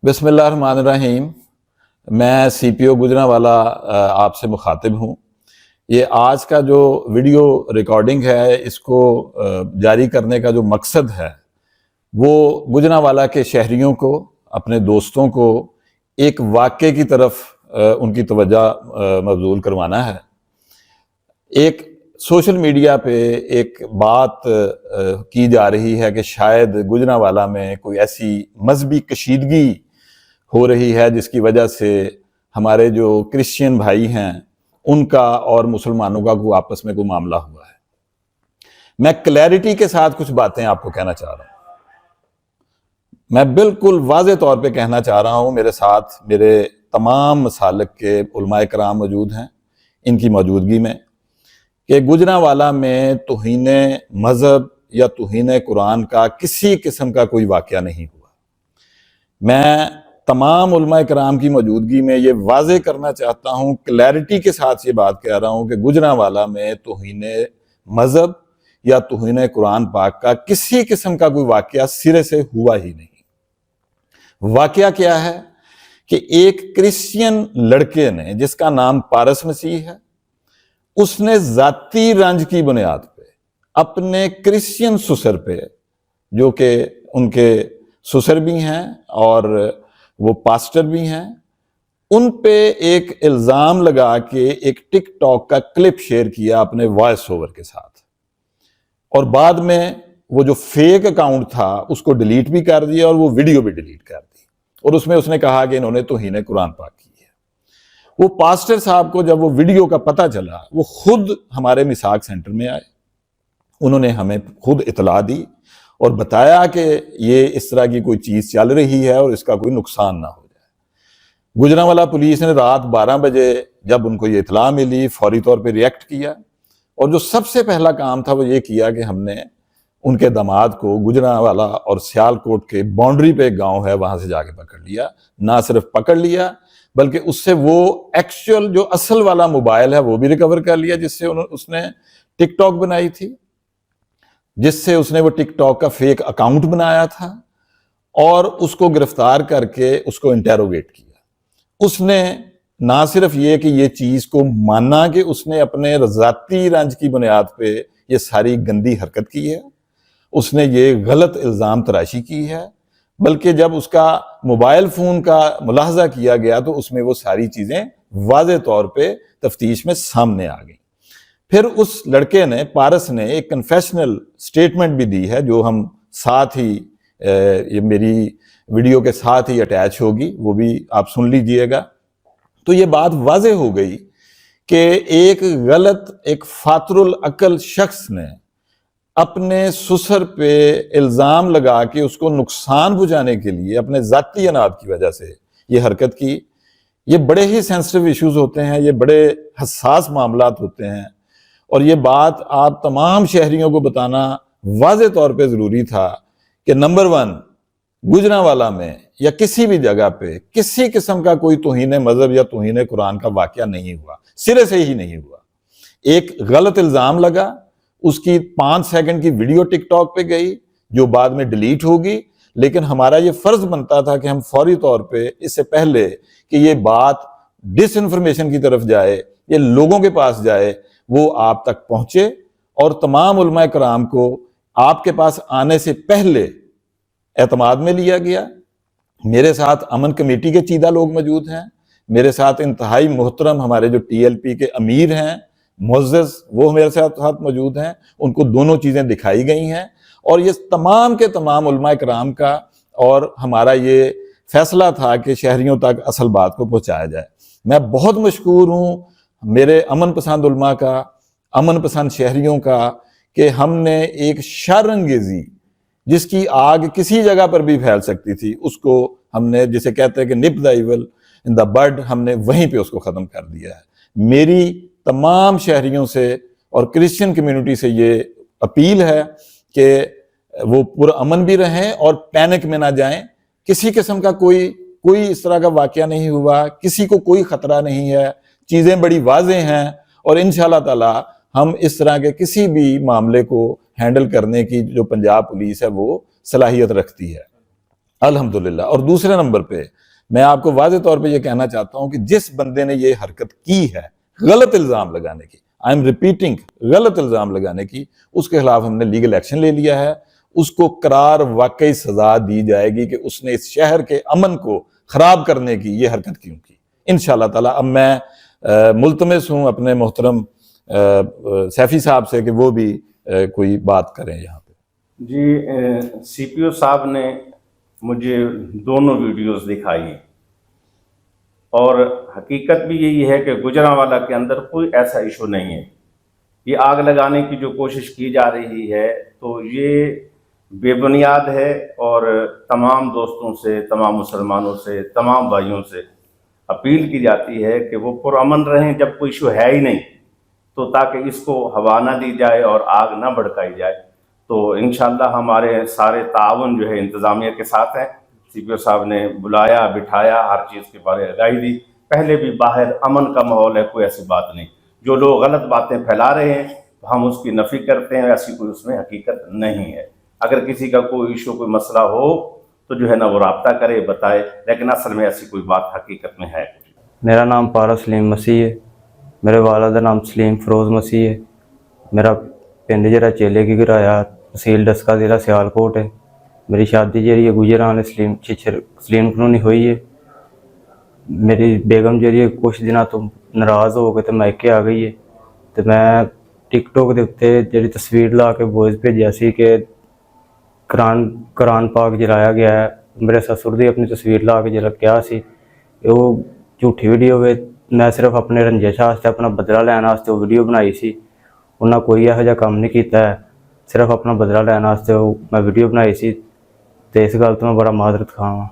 بسم اللہ الرحمن الرحیم۔ میں سی پی او گوجرانوالا آپ سے مخاطب ہوں۔ یہ آج کا جو ویڈیو ریکارڈنگ ہے، اس کو جاری کرنے کا جو مقصد ہے وہ گوجرانوالا کے شہریوں کو، اپنے دوستوں کو ایک واقعے کی طرف ان کی توجہ مبذول کروانا ہے۔ ایک سوشل میڈیا پہ ایک بات کی جا رہی ہے کہ شاید گوجرانوالا میں کوئی ایسی مذہبی کشیدگی ہو رہی ہے جس کی وجہ سے ہمارے جو کرسچین بھائی ہیں ان کا اور مسلمانوں کا کوئی آپس میں کوئی معاملہ ہوا ہے۔ میں کلیئرٹی کے ساتھ کچھ باتیں آپ کو کہنا چاہ رہا ہوں۔ میں بالکل واضح طور پہ کہنا چاہ رہا ہوں، میرے ساتھ میرے تمام مسالک کے علماء کرام موجود ہیں ان کی موجودگی میں، کہ گوجرانوالا میں توہین مذہب یا توہین قرآن کا کسی قسم کا کوئی واقعہ نہیں ہوا۔ میں تمام علماء کرام کی موجودگی میں یہ واضح کرنا چاہتا ہوں، کلیئرٹی کے ساتھ یہ بات کہہ رہا ہوں کہ گوجرانوالا میں توہین مذہب یا توہین قرآن پاک کا کسی قسم کا کوئی واقعہ سرے سے ہوا ہی نہیں۔ واقعہ کیا ہے کہ ایک کرسچین لڑکے نے، جس کا نام پارس مسیح ہے، اس نے ذاتی رنج کی بنیاد پہ اپنے کرسچین سسر پہ، جو کہ ان کے سسر بھی ہیں اور وہ پاسٹر بھی ہیں، ان پہ ایک الزام لگا کے ایک ٹک ٹاک کا کلپ شیئر کیا اپنے وائس اوور کے ساتھ، اور بعد میں وہ جو فیک اکاؤنٹ تھا اس کو ڈیلیٹ بھی کر دیا اور وہ ویڈیو بھی ڈیلیٹ کر دی، اور اس میں اس نے کہا کہ انہوں نے توہین قرآن پاک کی ہے۔ وہ پاسٹر صاحب کو جب وہ ویڈیو کا پتہ چلا، وہ خود ہمارے میثاق سینٹر میں آئے، انہوں نے ہمیں خود اطلاع دی اور بتایا کہ یہ اس طرح کی کوئی چیز چل رہی ہے اور اس کا کوئی نقصان نہ ہو جائے۔ گوجرانوالا پولیس نے رات 12 بجے جب ان کو یہ اطلاع ملی، فوری طور پہ ریئیکٹ کیا، اور جو سب سے پہلا کام تھا وہ یہ کیا کہ ہم نے ان کے داماد کو گوجرانوالا اور سیالکوٹ کے باؤنڈری پہ ایک گاؤں ہے وہاں سے جا کے پکڑ لیا۔ نہ صرف پکڑ لیا بلکہ اس سے وہ ایکچوئل جو اصل والا موبائل ہے وہ بھی ریکور کر لیا، جس سے اس نے ٹک ٹاک بنائی تھی، جس سے اس نے وہ ٹک ٹاک کا فیک اکاؤنٹ بنایا تھا، اور اس کو گرفتار کر کے اس کو انٹیروگیٹ کیا۔ اس نے نہ صرف یہ کہ یہ چیز کو مانا کہ اس نے اپنے ذاتی رنج کی بنیاد پہ یہ ساری گندی حرکت کی ہے، اس نے یہ غلط الزام تراشی کی ہے، بلکہ جب اس کا موبائل فون کا ملاحظہ کیا گیا تو اس میں وہ ساری چیزیں واضح طور پہ تفتیش میں سامنے آ گئیں۔ پھر اس لڑکے نے، پارس نے، ایک کنفیشنل سٹیٹمنٹ بھی دی ہے، جو ہم ساتھ ہی یہ میری ویڈیو کے ساتھ ہی اٹیچ ہوگی، وہ بھی آپ سن لیجئے گا۔ تو یہ بات واضح ہو گئی کہ ایک غلط، ایک فاتر العقل شخص نے اپنے سسر پہ الزام لگا کے اس کو نقصان پہنچانے کے لیے اپنے ذاتی اناد کی وجہ سے یہ حرکت کی۔ یہ بڑے ہی سینسٹیو ایشوز ہوتے ہیں، یہ بڑے حساس معاملات ہوتے ہیں، اور یہ بات آپ تمام شہریوں کو بتانا واضح طور پہ ضروری تھا کہ نمبر 1، گوجرانوالا میں یا کسی بھی جگہ پہ کسی قسم کا کوئی توہین مذہب یا توہین قرآن کا واقعہ نہیں ہوا، سرے سے ہی نہیں ہوا۔ ایک غلط الزام لگا، اس کی 5 سیکنڈ کی ویڈیو ٹک ٹاک پہ گئی جو بعد میں ڈیلیٹ ہوگی، لیکن ہمارا یہ فرض بنتا تھا کہ ہم فوری طور پہ اس سے پہلے کہ یہ بات ڈس انفارمیشن کی طرف جائے، یہ لوگوں کے پاس جائے، وہ آپ تک پہنچے، اور تمام علماء کرام کو آپ کے پاس آنے سے پہلے اعتماد میں لیا گیا۔ میرے ساتھ امن کمیٹی کے چیدہ لوگ موجود ہیں، میرے ساتھ انتہائی محترم ہمارے جو ٹی ایل پی کے امیر ہیں معزز، وہ میرے ساتھ موجود ہیں، ان کو دونوں چیزیں دکھائی گئی ہیں، اور یہ تمام کے تمام علماء کرام کا اور ہمارا یہ فیصلہ تھا کہ شہریوں تک اصل بات کو پہنچایا جائے۔ میں بہت مشکور ہوں میرے امن پسند علماء کا، امن پسند شہریوں کا، کہ ہم نے ایک شر انگیزی جس کی آگ کسی جگہ پر بھی پھیل سکتی تھی، اس کو ہم نے، جسے کہتے ہیں کہ نپ دا ایول ان دا بڈ، ہم نے وہیں پہ اس کو ختم کر دیا ہے۔ میری تمام شہریوں سے اور کرسچن کمیونٹی سے یہ اپیل ہے کہ وہ پرامن بھی رہیں اور پینک میں نہ جائیں۔ کسی قسم کا کوئی اس طرح کا واقعہ نہیں ہوا، کسی کو کوئی خطرہ نہیں ہے، چیزیں بڑی واضح ہیں، اور انشاءاللہ تعالی ہم اس طرح کے کسی بھی معاملے کو ہینڈل کرنے کی جو پنجاب پولیس ہے وہ صلاحیت رکھتی ہے۔ الحمدللہ. اور دوسرے نمبر پہ میں آپ کو واضح طور پہ یہ کہنا چاہتا ہوں کہ جس بندے نے یہ حرکت کی ہے غلط الزام لگانے کی، آئی ایم ریپیٹنگ، غلط الزام لگانے کی، اس کے خلاف ہم نے لیگل ایکشن لے لیا ہے. اس کو قرار واقعی سزا دی جائے گی کہ اس نے اس شہر کے امن کو خراب کرنے کی یہ حرکت کیوں کی انشاءاللہ تعالیٰ. اب میں ملتمس ہوں اپنے محترم سیفی صاحب سے کہ وہ بھی کوئی بات کریں یہاں پہ. جی سی پی او صاحب نے مجھے دونوں ویڈیوز دکھائی اور حقیقت بھی یہی ہے کہ گوجرانوالہ کے اندر کوئی ایسا ایشو نہیں ہے. یہ آگ لگانے کی جو کوشش کی جا رہی ہے تو یہ بے بنیاد ہے، اور تمام دوستوں سے، تمام مسلمانوں سے، تمام بھائیوں سے اپیل کی جاتی ہے کہ وہ پرامن رہیں جب کوئی ایشو ہے ہی نہیں، تو تاکہ اس کو ہوا نہ دی جائے اور آگ نہ بھڑکائی جائے. تو انشاءاللہ ہمارے سارے تعاون جو ہے انتظامیہ کے ساتھ ہیں. سی پی او صاحب نے بلایا، بٹھایا، ہر چیز کے بارے آگاہی دی. پہلے بھی باہر امن کا ماحول ہے، کوئی ایسی بات نہیں. جو لوگ غلط باتیں پھیلا رہے ہیں ہم اس کی نفی کرتے ہیں، ایسی کوئی اس میں حقیقت نہیں ہے. اگر کسی کا کوئی ایشو، کوئی مسئلہ ہو تو جو ہے نا وہ رابطہ کرے، بتائے، لیکن اصل میں ایسی کوئی بات حقیقت میں ہے. میرا نام پارا سلیم مسیح ہے. میرے والد کا نام سلیم فروز مسیح ہے. میرا پنڈ جڑا چیلے کی گرایا تحصیل ڈسکا ضلع سیالکوٹ ہے. میری شادی جی ہے گجران سلیم کلونی ہوئی ہے. میری بیگم جی کچھ دنوں تو ناراض ہو کے تو میکے آ گئی ہے. تو میں ٹک ٹاک کے اتنے جی تصویر لا کے وائس بھیجا سی کہ قرآن پاک جلایا گیا ہے. میرے سسر دی اپنی تصویر لا کے جلا کیا سی وہ جھوٹی ویڈیو ہے. میں صرف اپنے رنجش واسطے، اپنا بدلہ لینے واسطے وہ ویڈیو بنائی سی. انہیں کوئی یہو جہا کام نہیں کیتا ہے، صرف اپنا بدلہ لینے واسطے میں ویڈیو بنائی سی. تو اس گل تو میں بڑا معذرت خواہ ہاں.